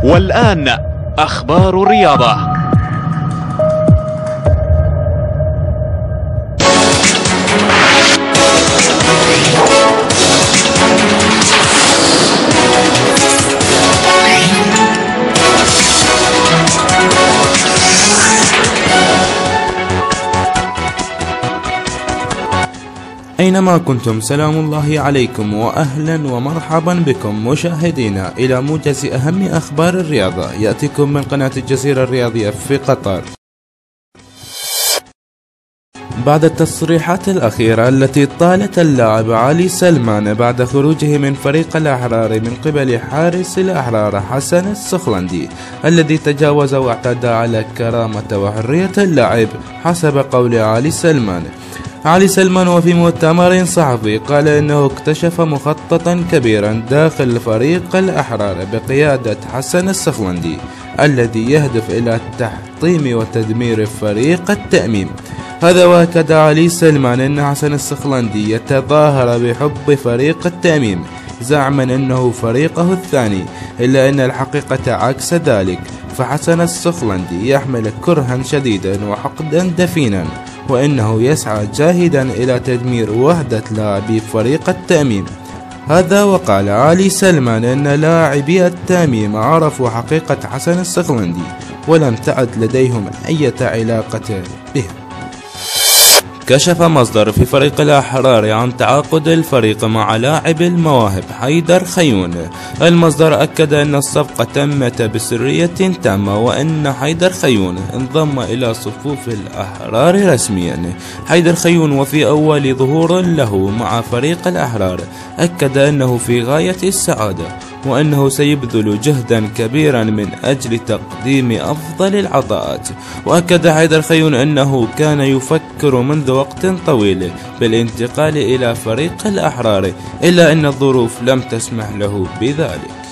والآن أخبار الرياضة. أينما كنتم سلام الله عليكم وأهلا ومرحبا بكم مشاهدينا إلى موجز أهم أخبار الرياضة يأتيكم من قناة الجزيرة الرياضية في قطر. بعد التصريحات الأخيرة التي طالت اللاعب علي سلمان بعد خروجه من فريق الأحرار من قبل حارس الأحرار حسن السخلندي الذي تجاوز واعتدى على كرامة وحرية اللاعب حسب قول علي سلمان. علي سلمان وفي مؤتمر صحفي قال إنه اكتشف مخططا كبيرا داخل فريق الأحرار بقيادة حسن السخلندي الذي يهدف إلى تحطيم وتدمير فريق التأميم. هذا وأكد علي سلمان أن حسن السخلندي يتظاهر بحب فريق التأميم زعما أنه فريقه الثاني، إلا أن الحقيقة عكس ذلك، فحسن السخلندي يحمل كرها شديدا وحقدا دفينا، وإنه يسعى جاهدا إلى تدمير وحدة لاعبي فريق التأميم. هذا وقال علي سلمان أن لاعبي التأميم عرفوا حقيقة حسن السخلندي ولم تعد لديهم أي علاقة به. كشف مصدر في فريق الأحرار عن تعاقد الفريق مع لاعب المواهب حيدر خيون. المصدر أكد أن الصفقة تمت بسرية تامة وأن حيدر خيون انضم إلى صفوف الأحرار رسميا. حيدر خيون وفي أول ظهور له مع فريق الأحرار أكد أنه في غاية السعادة وأنه سيبذل جهدا كبيرا من أجل تقديم أفضل العطاءات. وأكد حيدر خيون أنه كان يفكر منذ وقت طويل بالانتقال إلى فريق الأحرار، إلا أن الظروف لم تسمح له بذلك.